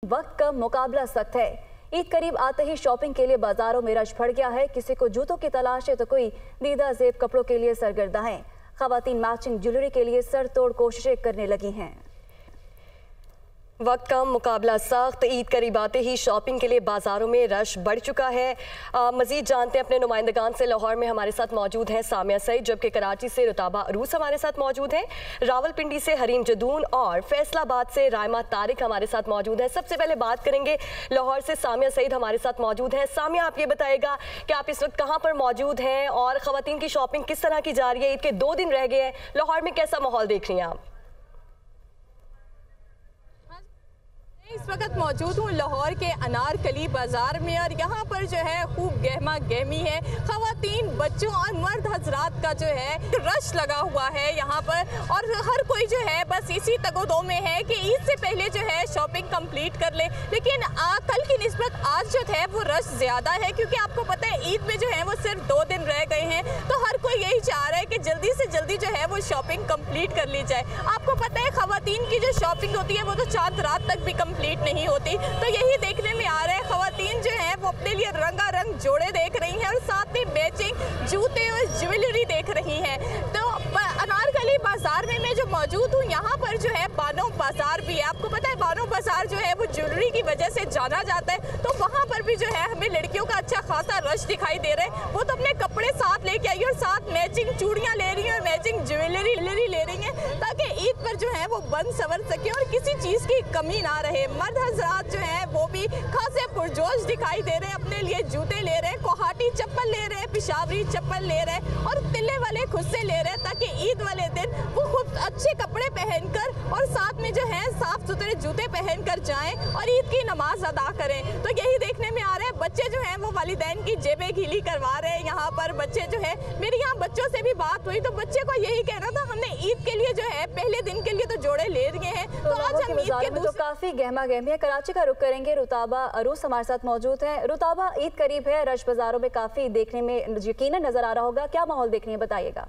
वक्त का मुकाबला सख्त है। ईद करीब आते ही शॉपिंग के लिए बाजारों में रश बढ़ गया है। किसी को जूतों की तलाश है तो कोई दीदा जेब कपड़ों के लिए सरगर्दा है। खवातीन मैचिंग ज्वेलरी के लिए सर तोड़ कोशिशें करने लगी हैं। वक्त का मुकाबला सख्त, ईद करीब आते ही शॉपिंग के लिए बाजारों में रश बढ़ चुका है। मजीद जानते हैं अपने नुमाइंदगान से। लाहौर में हमारे साथ मौजूद है सामिया सईद, जबकि कराची से रुताबा अरूस हमारे साथ मौजूद हैं। रावलपिंडी से हरीम जदून और फैसलाबाद से रायमा तारिक हमारे साथ मौजूद है। सबसे पहले बात करेंगे लाहौर से, सामिया सईद हमारे साथ मौजूद है। सामिया, आप ये बताएगा कि आप इस वक्त कहाँ पर मौजूद हैं और ख़वातीन की शॉपिंग किस तरह की जा रही है? ईद के 2 दिन रह गए हैं, लाहौर में कैसा माहौल देख रही हैं आप? इस वक्त मौजूद हूँ लाहौर के अनारकली बाजार में और यहाँ पर जो है खूब गहमा गहमी है। खवातीन, बच्चों और मर्द हजरात का जो है रश लगा हुआ है यहाँ पर, और हर कोई जो है बस इसी तगोदो में है कि ईद से पहले जो है शॉपिंग कंप्लीट कर ले। लेकिन कल की निस्बत आज जो है वो रश ज़्यादा है, क्योंकि आपको पता है ईद में जो है वो सिर्फ 2 दिन रह गए हैं, तो हर कोई यही चाह रहा है कि जल्दी से जल्दी जो है वो शॉपिंग कंप्लीट कर ली जाए। आपको पता है खवातीन की जो शॉपिंग होती है वो तो चांद रात तक भी कंप्लीट नहीं होती, तो यही देखने में आ रहा है। खवातीन जो है वो अपने लिए रंगारंग जोड़े देख रही हैं और साथ में मैचिंग जूते और ज्वेलरी देख रही हैं। तो अनारकली बाजार में मैं जो मौजूद हूँ, यहाँ पर जो है बानो बाजार भी है। आपको पता है बानो बाजार जो है वो ज्वेलरी की वजह से जाना जाता है, तो वहाँ पर भी जो है हमें लड़कियों का अच्छा खासा रश दिखाई दे रहा है। वो तो अपने कपड़े साथ लेके आई और साथ मैचिंग चूड़ियाँ ले रही हैं और मैचिंग ज्वेलरी ले रही हैं, ताकि ईद पर जो है वो बन सवर सके और किसी चीज़ की कमी ना रहे। मर्द हजरात जो है वो भी खासे पुरजोश दिखाई दे रहे हैं, अपने लिए जूते ले रहे हैं, कोहाटी चप्पल ले रहे हैं, पिशावरी चप्पल ले रहे हैं और तिल्ले वाले खुस्से ले रहे हैं, ताकि ईद वाले दिन वो खूब अच्छे कपड़े पहनकर और साथ में जो है साफ सुथरे जूते पहनकर जाएं और ईद की नमाज अदा करें। तो यही देखने में आ रहा है। बच्चे जो हैं वो वालिदैन की जेबें गीली करवा रहे हैं। यहाँ पर बच्चे जो है, मेरी यहाँ बच्चों से भी बात हुई तो बच्चे को यही कहना था, हमने ईद के लिए जो है पहले दिन के लिए तो जोड़े ले लिए हैं, तो आज हम ईद के तो काफी गहमा गहमी है। कराची का रुख करेंगे, रुताबा अरूस हमारे साथ मौजूद है। रुताबा, ईद करीब है, रश बाजारों में काफी देखने में यकीनन नजर आ रहा होगा, क्या माहौल देखने है बताइएगा?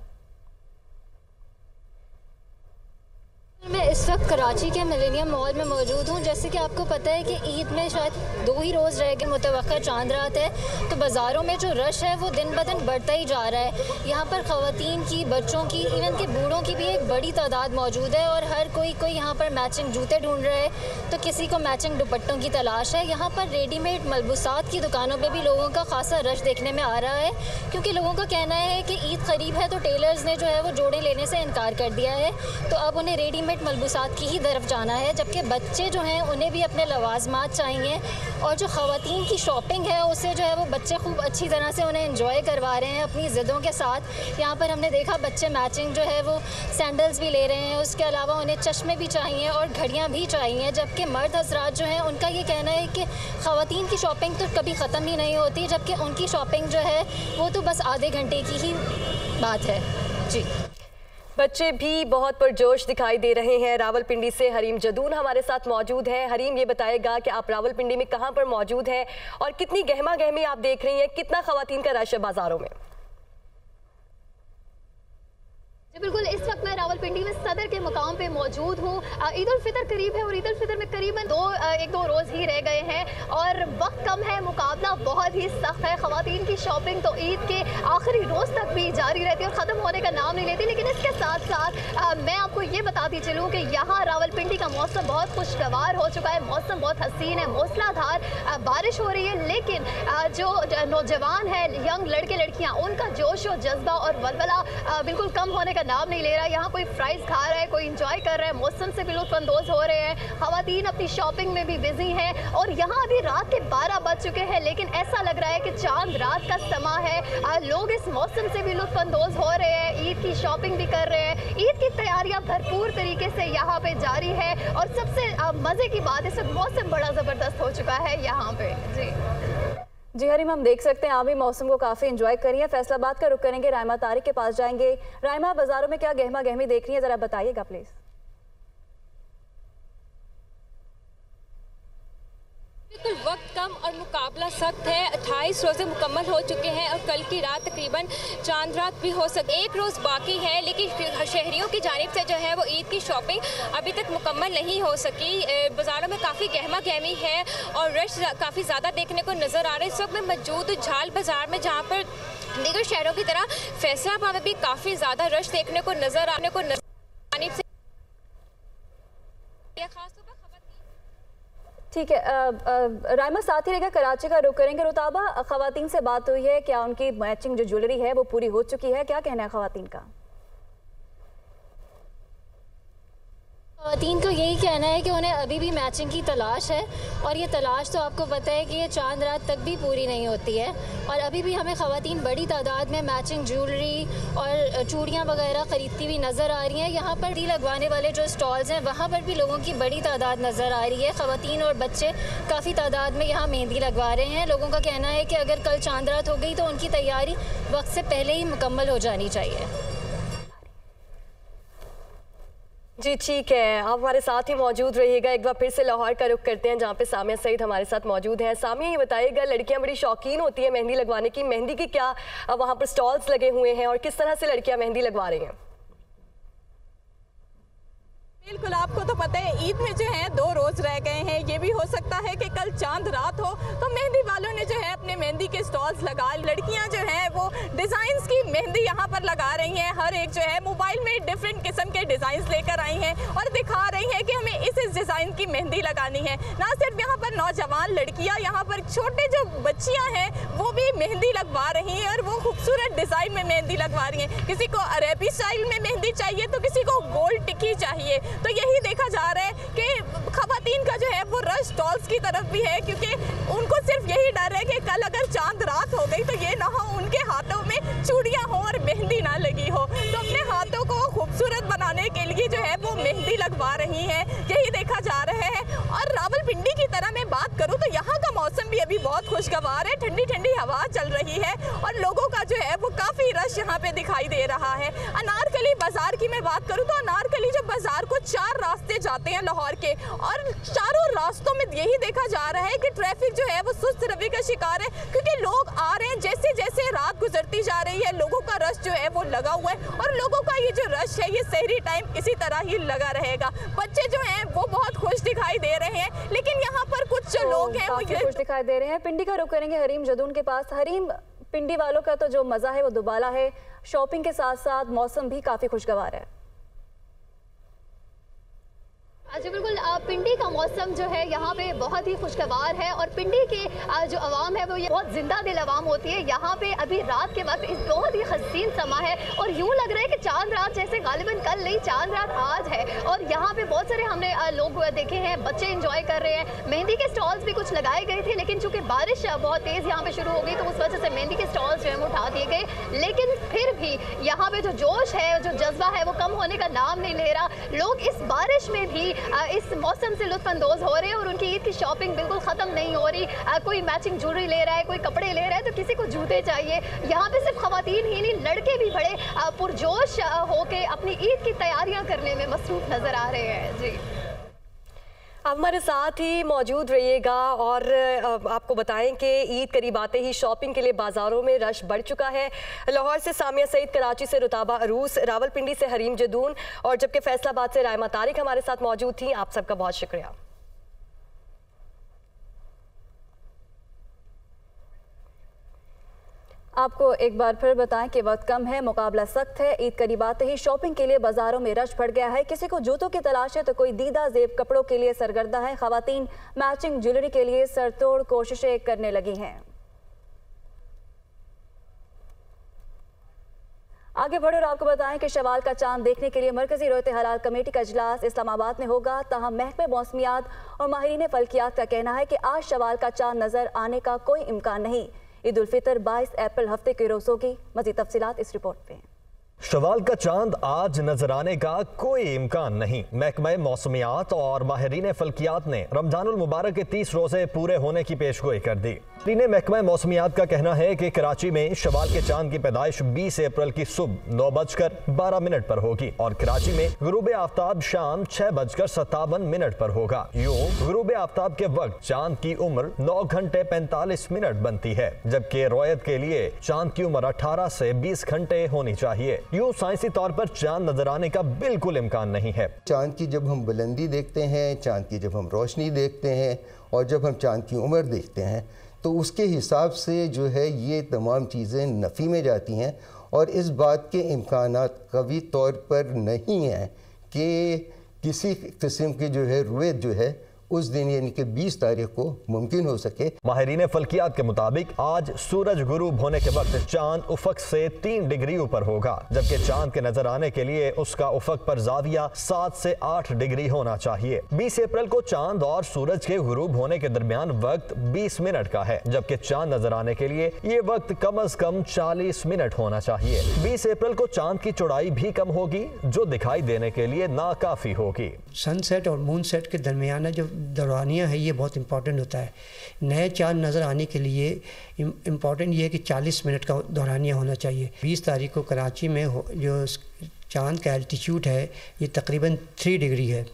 मैं इस वक्त कराची के मिलेनियम मॉल में मौजूद हूँ। जैसे कि आपको पता है कि ईद में शायद 2 ही रोज़ रह गए, मुतवक्का चांद रात है, तो बाज़ारों में जो रश है वो दिन ब दिन बढ़ता ही जा रहा है। यहाँ पर ख़वातीन की, बच्चों की, इवन के बूढ़ों की भी एक बड़ी तादाद मौजूद है और हर कोई यहाँ पर मैचिंग जूते ढूंढ रहा है, तो किसी को मैचिंग दुपट्टों की तलाश है। यहाँ पर रेडीमेड मलबूसात की दुकानों पर भी लोगों का खासा रश देखने में आ रहा है, क्योंकि लोगों का कहना है कि ईद करीब है तो टेलर्स ने जो है वो जोड़े लेने से इनकार कर दिया है, तो अब उन्हें रेडीमेड मलबूसात की ही तरफ जाना है। जबकि बच्चे जो हैं उन्हें भी अपने लवाजमात चाहिए, और जो ख़वातीन की शॉपिंग है उसे जो है वो बच्चे खूब अच्छी तरह से उन्हें एंजॉय करवा रहे हैं अपनी ज़िद्दों के साथ। यहाँ पर हमने देखा बच्चे मैचिंग जो है वो सैंडल्स भी ले रहे हैं, उसके अलावा उन्हें चश्मे भी चाहिए और घड़ियाँ भी चाहिए। जबकि मर्द हजरात जो हैं उनका ये कहना है कि ख़वातीन की शॉपिंग तो कभी ख़त्म ही नहीं होती, जबकि उनकी शॉपिंग जो है वो तो बस आधे घंटे की ही बात है। जी, बच्चे भी बहुत पुरजोश दिखाई दे रहे हैं। रावलपिंडी से हरीम जदून हमारे साथ मौजूद है। हरीम, ये बताएगा कि आप रावलपिंडी में कहां पर मौजूद हैं और कितनी गहमा गहमी आप देख रही हैं, कितना खवातीन का रश है बाजारों में? बिल्कुल, इस वक्त मैं रावलपिंडी में सदर के मुकाम पे मौजूद हूँ। ईद उल फितर करीब है और ईद उल फितर में करीबन 1-2 रोज़ ही रह गए हैं और वक्त कम है, मुकाबला बहुत ही सख्त है। ख़वातीन की शॉपिंग तो ईद के आखिरी रोज़ तक भी जारी रहती है और ख़त्म होने का नाम नहीं लेती। लेकिन इसके साथ साथ मैं आपको ये बताती चलूँ कि यहाँ रावलपिंडी का मौसम बहुत खुशगवार हो चुका है, मौसम बहुत हसीन है, मूसलाधार बारिश हो रही है। लेकिन जो नौजवान है, यंग लड़के लड़कियाँ, उनका जोश और जज्बा और वलवला बिल्कुल कम होने का नाम नहीं ले रहा। यहाँ कोई फ्राइज खा रहा है, कोई इंजॉय कर रहा है, मौसम से भी लुत्फानंदोज हो रहे हैं। खवातीन अपनी शॉपिंग में भी बिजी हैं और यहाँ अभी रात के 12 बज चुके हैं, लेकिन ऐसा लग रहा है कि चांद रात का समा है। लोग इस मौसम से भी लुत्फानंदोज हो रहे हैं, ईद की शॉपिंग भी कर रहे हैं। ईद की तैयारियाँ भरपूर तरीके से यहाँ पे जारी है और सबसे मज़े की बात, इस वक्त मौसम बड़ा ज़बरदस्त हो चुका है यहाँ पे। जी हरीम, हम देख सकते हैं आप भी मौसम को काफ़ी एंजॉय करिए। फैसलाबाद का रुख करेंगे, रायमा तारिक के पास जाएंगे। रायमा, बाजारों में क्या गहमा गहमी देख रही है, ज़रा बताइएगा प्लीज़। बिल्कुल, वक्त कम और मुकाबला सख्त है। 28 रोज़े मुकम्मल हो चुके हैं और कल की रात तकरीबन चांद रात भी हो सकती है। एक रोज़ बाकी है, लेकिन शहरियों की जानिब से जो है वो ईद की शॉपिंग अभी तक मुकम्मल नहीं हो सकी। बाज़ारों में काफ़ी गहमा गहमी है और रश काफ़ी ज़्यादा देखने को नज़र आ रहा है। इस वक्त मैं मौजूद झाल बाज़ार में, जहाँ पर दीगर शहरों की तरह फैसलाबाद में भी काफ़ी ज़्यादा रश देखने को नज़र आने को जानिब से ठीक है। राइमा साथ ही रहेगा, कराची का रुख करेंगे। रुताबा, खवातीन से बात हुई है, क्या उनकी मैचिंग जो ज्वेलरी है वो पूरी हो चुकी है? क्या कहना है खवातीन का? खवातीन को यही कहना है कि उन्हें अभी भी मैचिंग की तलाश है, और ये तलाश तो आपको पता है कि ये चांद रात तक भी पूरी नहीं होती है। और अभी भी हमें खवातीन बड़ी तादाद में मैचिंग ज्वेलरी और चूड़ियाँ वगैरह ख़रीदती हुई नज़र आ रही हैं। यहाँ पर दी लगवाने वाले जो स्टॉल्स हैं वहाँ पर भी लोगों की बड़ी तादाद नज़र आ रही है। खवातीन और बच्चे काफ़ी तादाद में यहाँ मेहंदी लगवा रहे हैं। लोगों का कहना है कि अगर कल चांद रात हो गई तो उनकी तैयारी वक्त से पहले ही मुकम्मल हो जानी चाहिए। जी ठीक है, आप हमारे साथ ही मौजूद रहिएगा। एक बार फिर से लाहौर का रुख करते हैं, जहाँ पे सामिया सईद हमारे साथ मौजूद हैं। सामिया, ये बताइएगा, लड़कियां बड़ी शौकीन होती है मेहंदी लगवाने की। मेहंदी की क्या वहाँ पर स्टॉल्स लगे हुए हैं और किस तरह से लड़कियां मेहंदी लगवा रही हैं? बिल्कुल, आपको तो पता है ईद में जो है 2 रोज़ रह गए हैं। ये भी हो सकता है कि कल चांद रात हो, तो मेहंदी वालों ने जो है अपने मेहंदी के स्टॉल्स लगा, लड़कियां जो है वो डिज़ाइंस की मेहंदी यहाँ पर लगा रही हैं। हर एक जो है मोबाइल में डिफरेंट किस्म के डिज़ाइंस लेकर आई हैं और दिखा रही हैं कि हमें इस डिज़ाइन की मेहंदी लगानी है। ना सिर्फ यहाँ पर नौजवान लड़कियाँ, यहाँ पर छोटे जो बच्चियाँ हैं वो भी मेहंदी लगवा रही हैं और वो खूबसूरत डिज़ाइन में मेहंदी लगवा रही हैं। किसी को अरेबी स्टाइल में मेहंदी चाहिए तो किसी को गोल्ड टिक्की चाहिए। तो यही देखा जा रहा है कि खवातीन का जो है वो रश स्टॉल्स की तरफ भी है, क्योंकि उनको सिर्फ यही डर है कि कल अगर चांद रात हो गई तो ये ना हो उनके हाथों में चूड़ियां हो और मेहंदी ना लगी हो। तो अपने हाथों को खूबसूरत बनाने के लिए जो है वो मेहंदी लगवा रही हैं, यही देखा जा रहा है। और रावलपिंडी की तरह मैं बात करूँ तो यहाँ का मौसम भी अभी बहुत खुशगवार है। ठंडी ठंडी हवा चल रही है और लोगों का जो है वो काफ़ी रश यहाँ पे दिखाई दे रहा है। अनारकली बाजार की मैं बात करूँ तो अनारकली जो बाजार को 4 रास्ते जाते हैं लाहौर के, और चारों रास्तों में यही देखा जा रहा है कि ट्रैफिक जो है वो सुस्त रवि का शिकार है, क्योंकि लोग आ रहे हैं। जैसे जैसे रात गुजरती जा रही है लोगों का रश जो है वो लगा हुआ है, और लोगों का ये जो रश है ये सहरी टाइम इसी तरह ही लगा रहेगा। बच्चे जो हैं वो बहुत खुश दिखाई दे रहे हैं, लेकिन यहाँ पर कुछ जो लोग हैं वो खुश दिखाई दे रहे हैं। पिंडी का रुख करेंगे हरीम जदून के पास। हरीम, पिंडी वालों का तो जो मजा है वो दुबाला है, शॉपिंग के साथ साथ मौसम भी काफी खुशगवार है। जी बिल्कुल, पिंडी का मौसम जो है यहाँ पे बहुत ही खुशगवार है और पिंडी के जो आवाम है वो ये बहुत जिंदा दिल आवाम होती है। यहाँ पे अभी रात के वक्त इस बहुत ही हसीन समा है और यूँ लग रहा है कि चांद रात जैसे गालिबन कल नहीं, चांद रात आज है। और यहाँ पे बहुत सारे हमने लोग देखे हैं, बच्चे इंजॉय कर रहे हैं। मेहंदी के स्टॉल्स भी कुछ लगाए गए थे, लेकिन चूंकि बारिश बहुत तेज़ यहाँ पे शुरू हो गई तो उस वजह से मेहंदी के स्टॉल्स जो है वो उठा दिए गए। लेकिन फिर भी यहाँ पे जो जोश है, जो जज्बा है वो कम होने का नाम नहीं ले रहा। लोग इस बारिश में भी इस मौसम से लुत्फानंदोज हो रहे हैं और उनकी ईद की शॉपिंग बिल्कुल ख़त्म नहीं हो रही। कोई मैचिंग ज्वेलरी ले रहा है, कोई कपड़े ले रहा है, तो किसी को जूते चाहिए। यहाँ पे सिर्फ खवातीन ही नहीं, लड़के भी बड़े पुरजोश होके अपनी ईद की तैयारियां करने में मसरूफ नज़र आ रहे हैं। जी, आप हमारे साथ ही मौजूद रहिएगा और आपको बताएं कि ईद करीब आते ही शॉपिंग के लिए बाज़ारों में रश बढ़ चुका है। लाहौर से सामिया सईद, कराची से रुताबा अरूस, रावलपिंडी से हरीम जदून और जबकि फैसलाबाद से राइमा तारिक हमारे साथ मौजूद थी। आप सबका बहुत शुक्रिया। आपको एक बार फिर बताएं कि वक्त कम है, मुकाबला सख्त है। ईद करीब आते ही शॉपिंग के लिए बाजारों में रश बढ़ गया है। किसी को जूतों की तलाश है तो कोई दीदा जेब कपड़ों के लिए सरगर्दा है। खवातीन मैचिंग ज्वेलरी के लिए सरतोड़ कोशिशें करने लगी हैं। आगे बढ़े और आपको बताएं कि शवाल का चांद देखने के लिए मरकजी रोयत हलाल कमेटी का इजलास इस्लामाबाद में होगा। ताहम महकमे मौसमियात और माहिरीन फल्कियात का कहना है कि आज शवाल का चांद नजर आने का कोई इम्कान नहीं। ईद उल फितर 22 अप्रैल हफ्ते के रोज़ होगी। मज़ीद तफसीलात इस रिपोर्ट में। शवाल का चांद आज नजर आने का कोई इम्कान नहीं। महकमा मौसमियात और माहिरीन फल्कियात ने रमजानुल मुबारक के 30 रोजे पूरे होने की पेशगोई कर दी। महकमा मौसमियात का कहना है कि कराची में शवाल के चांद की पैदाइश 20 अप्रैल की सुबह 9:12 पर होगी और कराची में गुरूब आफ्ताब शाम 6:57 पर होगा। यूं गुरूब आफ्ताब के वक्त चांद की उम्र 9 घंटे 45 मिनट बनती है, जबकि रोयत के लिए चांद की उम्र 18 से 20 घंटे होनी चाहिए। यूं साइंसी तौर पर चांद नजर आने का बिल्कुल इम्कान नहीं है। चांद की जब हम बुलंदी देखते हैं, चांद की जब हम रोशनी देखते हैं और जब हम चांद की उम्र देखते हैं तो उसके हिसाब से जो है ये तमाम चीज़ें नफ़ी में जाती हैं और इस बात के इम्कानात कवी तौर पर नहीं हैं कि किसी किस्म की जो है रुयत जो है उस दिन यानी कि 20 तारीख को मुमकिन हो सके। माहिरीन फल्कियात के मुताबिक आज सूरज गुरूब होने के वक्त चांद उफक से 3 डिग्री ऊपर होगा, जबकि चांद के नजर आने के लिए उसका उफक पर जाविया 7 से 8 डिग्री होना चाहिए। 20 अप्रैल को चांद और सूरज के गुरूब होने के दरमियान वक्त 20 मिनट का है, जबकि चांद नजर आने के लिए ये वक्त कम अज कम 40 मिनट होना चाहिए। 20 अप्रैल को चांद की चौड़ाई भी कम होगी, जो दिखाई देने के लिए नाकाफी होगी। सनसेट और मून सेट के दरमियान जो दौरानिया है ये बहुत इंपॉर्टेंट होता है। नए चांद नज़र आने के लिए इम्पॉर्टेंट ये है कि 40 मिनट का दौरानिया होना चाहिए। 20 तारीख को कराची में जो चांद का एल्टीट्यूड है ये तकरीबन 3 डिग्री है।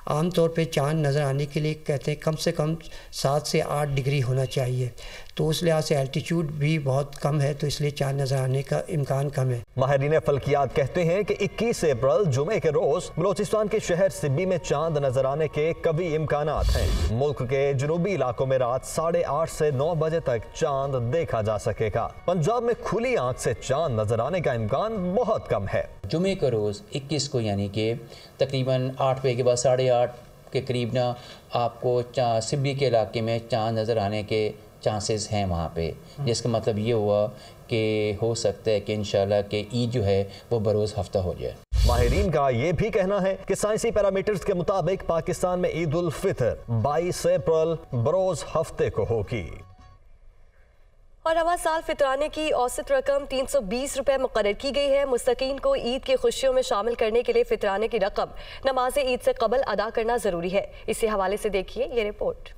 आमतौर पे चांद नज़र आने के लिए कहते हैं कम से कम 7 से 8 डिग्री होना चाहिए, तो उस लिहाज से एल्टीट्यूड भी बहुत कम है, तो इसलिए चांद नज़र आने का इम्कान कम है। माहिरीन फल्कियात कहते हैं कि 21 अप्रैल जुमे के रोज बलोचिस्तान के शहर सिब्बी में चांद नजर आने के कभी इम्कानात हैं। मुल्क के जनूबी इलाकों में रात 8:30 से 9 बजे तक चांद देखा जा सकेगा। पंजाब में खुली आंख से चांद नजर आने का इम्कान बहुत कम है। जुमे का रोज़ 21 को यानी कि तकरीबन 8 बजे के बाद 8:30 के करीब ना आपको सिब्बी के इलाके में चांद नज़र आने के चांसेस हैं वहाँ पे, जिसका मतलब ये हुआ कि हो सकता है कि इंशाल्लाह कि ईद जो है वो बरोज़ हफ्ता हो जाए। माहिरीन का ये भी कहना है कि साइंसी पैरामीटर्स के मुताबिक पाकिस्तान में ईद उल फितर 22 अप्रैल बरोज़ हफ्ते को होगी। और रवा साल फितराने की औसत रकम 320 रुपये मुकर्रर की गई है। मुस्तकीन को ईद की खुशियों में शामिल करने के लिए फितराने की रकम नमाज ईद से कबल अदा करना ज़रूरी है। इसी हवाले से देखिए ये रिपोर्ट।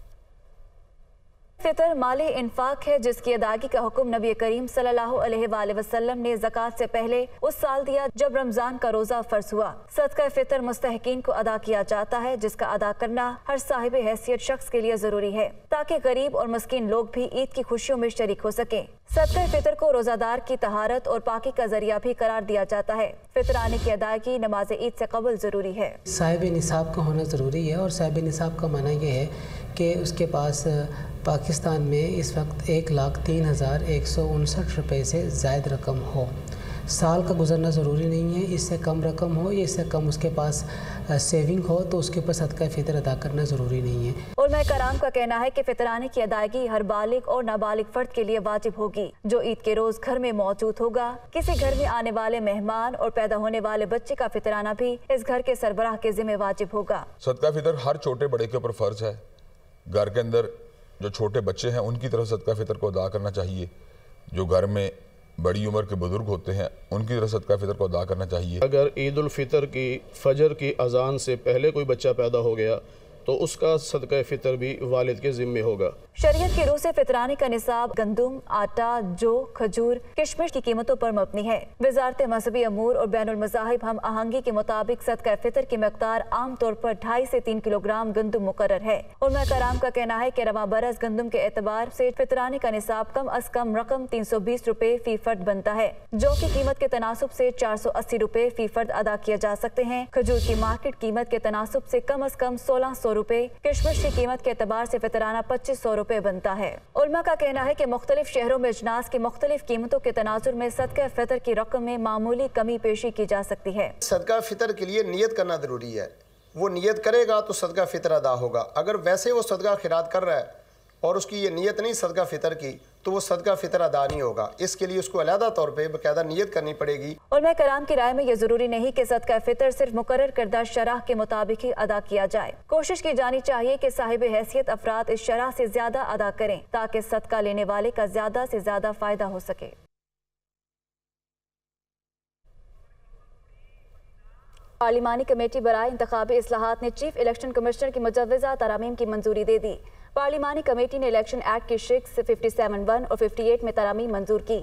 फितर माली इन्फाक है जिसकी अदायगी का हुक्म नबी करीम सल्लल्लाहु अलैहि वसल्लम ने ज़कात से पहले उस साल दिया जब रमजान का रोजा फर्ज हुआ। सदका फितर मुस्तहिकीन को अदा किया जाता है, जिसका अदा करना हर साहिब हैसियत शख्स के लिए जरूरी है ताकि गरीब और मस्कीन लोग भी ईद की खुशियों में शरीक हो सके। सदका फितर को रोजादार की तहारत और पाकी का जरिया भी करार दिया जाता है। फितराने की अदायगी नमाज ईद से कबल जरूरी है। साहिब निसाब का होना ज़रूरी है और साहिब निसाब का माना यह है कि उसके पास पाकिस्तान में इस वक्त 1,03,159 रुपये से ज़ायद रकम हो। साल का गुजरना ज़रूरी नहीं है, इससे कम रकम हो या इससे कम उसके पास सेविंग हो तो उसके ऊपर सदका फितर अदा करना ज़रूरी नहीं है। उलमा कराम का कहना है कि फितराने की अदायगी हर बालिग और नाबालिग फर्द के लिए वाजिब होगी जो ईद के रोज घर में मौजूद होगा। किसी घर में आने वाले मेहमान और पैदा होने वाले बच्चे का फितराना भी इस घर के सरबराह के जिम्मे वाजिब होगा। सदका फितर हर छोटे बड़े के ऊपर फर्ज है। घर के अंदर जो छोटे बच्चे हैं उनकी तरफ सदका फितर को अदा करना चाहिए। जो घर में बड़ी उम्र के बुजुर्ग होते हैं उनकी तरफ सदका फितर को अदा करना चाहिए। अगर ईद उल फितर की फजर की अजान से पहले कोई बच्चा पैदा हो गया तो उसका सदका फितर भी वालिद के जिम्मे होगा। शरीयत की रूह से फितराने का निसाब गंदुम, आटा, जौ, खजूर, किशमिश की कीमतों पर मबनी है। वजारत मजहबी अमूर और बैनुल मज़ाहिब हम आहंगी के मुताबिक सदका फितर की मकदार आम तौर पर 2.5 से 3 किलोग्राम गंदुम मुकर्रर है। उलमा कराम का कहना है कि रवा बरस गंदुम के एतबार से फितराने का निसाब कम अज कम रकम 320 रुपये फी फर्द बनता है। जौ की कीमत के तनासुब से 480 रुपये फी फर्द अदा किए जा सकते हैं। खजूर की मार्केट कीमत के तनासुब से कम अज कम 1600 रुपये, किशमिश की कीमत के एतबार से फितराना 2500 रुपये बनता है। उलमा का कहना है कि मुख्तलिफ शहरों में अजनास की मुख्तलिफ कीमतों के तनाजुर में सदका फितर की रकम में मामूली कमी पेशी की जा सकती है। सदका फितर के लिए नियत करना जरूरी है। वो नियत करेगा तो सदका फितर अदा होगा। अगर वैसे वो सदका खिरात कर रहा है और उसकी ये नियत नहीं सदका फितर की तो वो सदका फितर अदा नहीं होगा। इसके लिए उसको अलहदा तौर पे बाकायदा नियत करनी पड़ेगी। उलमा कराम की राय में ये जरूरी नहीं कि सदका फितर सिर्फ मुकर्रर करदा शरह के मुताबिक ही अदा किया जाए। कोशिश की जानी चाहिए कि साहिब हैसियत अफराद इस शरह से ज्यादा अदा करें ताकि सदका लेने वाले का ज्यादा से ज्यादा फायदा हो सके। पार्लिमानी कमेटी बराए इंतखाबी इस्लाहात ने चीफ इलेक्शन कमिश्नर की मुजव्वज़ा तरामीम की मंजूरी दे दी। पार्लिमानी कमेटी ने इलेक्शन एक्ट की शिक 57(1) और 58 में तरामीम मंजूर की।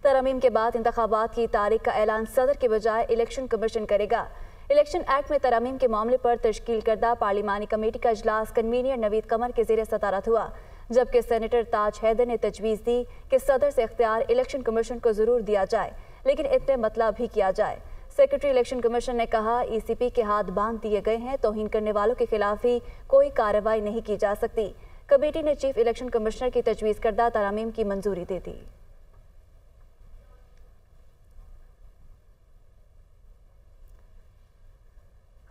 तरामीम के बाद इंतखाबात की तारीख का ऐलान सदर के बजाय इलेक्शन कमीशन करेगा। इलेक्शन एक्ट में तरामीम के मामले पर तश्कील करदा पार्लिमानी कमेटी का इजलास कन्वीनियर नवीद कमर के ज़ेरे सदारत हुआ, जबकि सेनेटर ताज हैदर ने तजवीज़ दी कि सदर से इख्तियार इलेक्शन कमीशन को ज़रूर दिया जाए, लेकिन इतने मतलब भी किया जाए। सेक्रेटरी इलेक्शन कमीशन ने कहा, ECP के हाथ बांध दिए गए हैं, तौहीन करने वालों के खिलाफ ही कोई कार्रवाई नहीं की जा सकती। कमेटी ने चीफ इलेक्शन कमिश्नर की तजवीज़ करदा तरामीम की मंजूरी दे दी।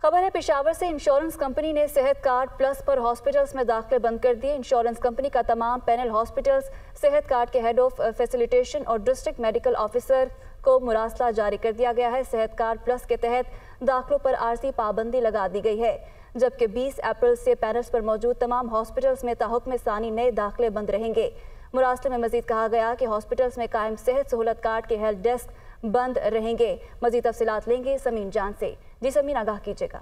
खबर है पेशावर से। इंश्योरेंस कंपनी ने सेहत कार्ड प्लस पर हॉस्पिटल्स में दाखिले बंद कर दिए। इंश्योरेंस कंपनी का तमाम पैनल हॉस्पिटल्स सेहत कार्ड के हेड ऑफ फैसिलिटेशन और डिस्ट्रिक्ट मेडिकल ऑफिसर को मुरासला जारी कर दिया गया है। सेहत कार्ड प्लस के तहत दाखिलों पर आर्जी पाबंदी लगा दी गई है, जबकि 20 अप्रैल से पैनल्स पर मौजूद तमाम हॉस्पिटल्स में ताहुक्म सानी नए दाखिले बंद रहेंगे। मुरासले में मजीद कहा गया कि हॉस्पिटल्स में कायम सेहत सहूलत कार्ड के हेल्प डेस्क बंद रहेंगे। मजीद तफसीलात लेंगे समीन जान से। जी समीन, आगाह कीजिएगा।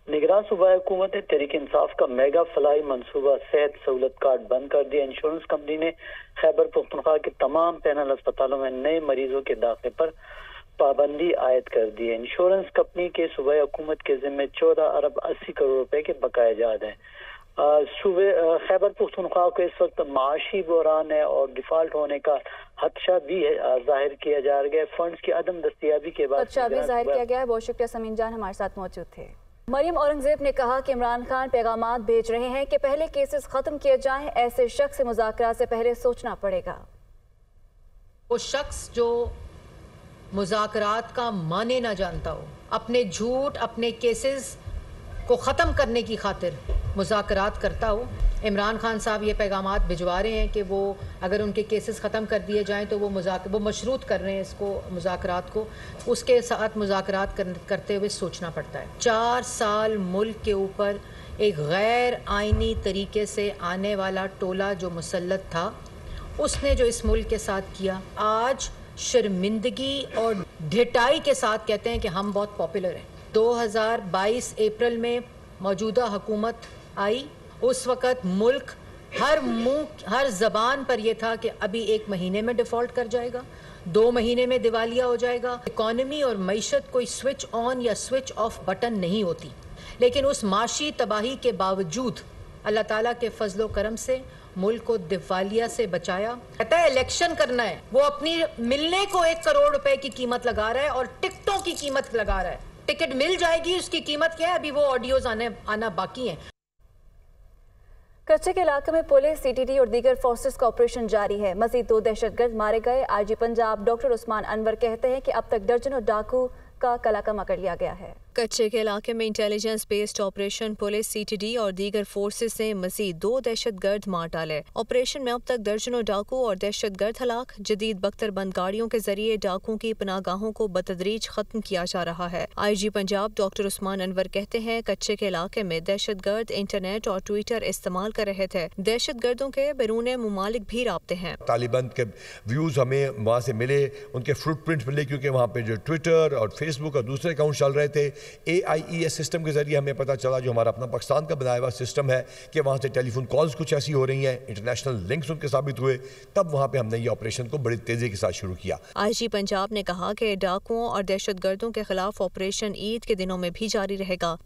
निगरान सूबा हुकूमत ने तहरीक इंसाफ का मेगा फलाई मनसूबा सेहत सहूलत कार्ड बंद कर दिया। इंश्योरेंस कंपनी ने खैबर पख्तूनख्वा के तमाम पैनल अस्पतालों में नए मरीजों के दाखिले पर पाबंदी आयद कर दी है। इंश्योरेंस कंपनी के सूबा हुकूमत के जिम्मे 14 अरब 80 करोड़ रुपए के बकाया जात हैं। खैबर पख्तूनख्वा को इस वक्त माशी बहरान है और डिफॉल्ट होने का खदशा भी जाहिर किया जा रहा है। फंड्स की अदम दस्तियाबी के बाद खदशा भी जाहिर किया गया है। बहुत शुक्रिया समीन जान, हमारे साथ मौजूद थे। मरियम औरंगजेब ने कहा कि इमरान खान पैगामात भेज रहे हैं कि पहले केसेस खत्म किए जाएं, ऐसे शख्स से मुज़ाकरा से पहले सोचना पड़ेगा। वो शख्स जो मुज़ाकरात का माने ना जानता हो, अपने झूठ अपने केसेस को ख़त्म करने की खातिर मुज़ाकरात करता हो। इमरान खान साहब ये पैगामात भिजवा रहे हैं कि वो अगर उनके केसेस ख़त्म कर दिए जाएं तो वो मशरूत कर रहे हैं इसको मुज़ाकरात को। उसके साथ मुज़ाकरात करते हुए सोचना पड़ता है। 4 साल मुल्क के ऊपर एक गैर आइनी तरीके से आने वाला टोला जो मुसल्लत था, उसने जो इस मुल्क के साथ किया, आज शर्मिंदगी और ढिठाई के साथ कहते हैं कि हम बहुत पॉपुलर हैं। 2022 अप्रैल में मौजूदा हुकूमत आई, उस वक़्त मुल्क हर ज़बान पर यह था कि अभी 1 महीने में डिफ़ॉल्ट कर जाएगा, 2 महीने में दिवालिया हो जाएगा। इकॉनमी और मईशत कोई स्विच ऑन या स्विच ऑफ बटन नहीं होती, लेकिन उस माशी तबाही के बावजूद अल्लाह ताला के फजलो करम से मुल्क को दिवालिया से बचाया। कहता है इलेक्शन करना है, वो अपनी मिलने को 1 करोड़ रुपए की कीमत लगा रहा है और टिकटों की कीमत लगा रहा है। टिकट मिल जाएगी, उसकी कीमत क्या है, अभी वो ऑडियोज आना बाकी हैं। कच्चे के इलाके में पुलिस, CTD और दीगर फोर्सेस का ऑपरेशन जारी है। मजीद 2 दहशतगर्द मारे गए। IG पंजाब डॉक्टर उस्मान अनवर कहते हैं कि अब तक दर्जनों डाकू का कलाकमा कर लिया गया है। कच्चे के इलाके में intelligence based operation police, CTD और दीगर फोर्सेस ने मजीद 2 दहशतगर्द मार डाले। ऑपरेशन में अब तक दर्जनों डाकू और दहशतगर्द हलाक। जदीद बख्तरबंद गाड़ियों के जरिए डाकुओं की पनागाहों को बतदरीज खत्म किया जा रहा है। IG पंजाब डॉक्टर उस्मान अनवर कहते हैं कच्चे के इलाके में दहशतगर्द इंटरनेट और ट्विटर इस्तेमाल कर रहे थे। दहशतगर्दों के बैरून मुमालिक भी राब्ते हैं। तालिबान के व्यूज हमें वहाँ से मिले, उनके फुटप्रिंट मिले, क्योंकि वहाँ पे जो ट्विटर और फेसबुक और दूसरे अकाउंट चल रहे थे। AIES सिस्टम के जरिए हमें पता चला, जो हमारा अपना पाकिस्तान का बनाया हुआ सिस्टम है, कि वहाँ से टेलीफोन कॉल्स कुछ ऐसी हो रही हैं, इंटरनेशनल लिंक्स उनके साबित हुए। तब वहाँ पे हमने ये ऑपरेशन को बड़ी तेजी के साथ शुरू किया। IG पंजाब ने कहा कि डाकुओं और दहशतगर्दों के खिलाफ ऑपरेशन ईद के दिनों में भी जारी रहेगा।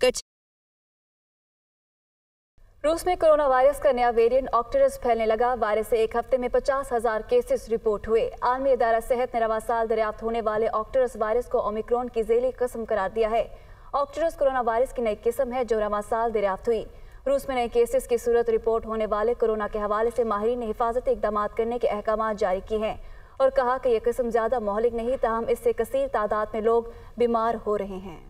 रूस में कोरोना वायरस का नया वेरिएंट ऑक्टेरस फैलने लगा। वायरस से एक हफ्ते में 50,000 केसेस रिपोर्ट हुए। आलमी इदारा सेहत ने रवा साल दरियाफ्त होने वाले ऑक्टेरस वायरस को ओमिक्रॉन की ज़ेली किस्म करार दिया है। ऑक्टेरस कोरोना वायरस की नई किस्म है जो रवा साल दरियाफ्त हुई। रूस में नए केसेस की सूरत रिपोर्ट होने वाले कोरोना के हवाले से माहिरीन ने हिफाजती इक़दाम करने के अहकाम जारी किए हैं और कहा कि यह किस्म ज़्यादा मोहलिक नहीं, ताहम इससे कसीर तादाद में लोग बीमार हो रहे हैं।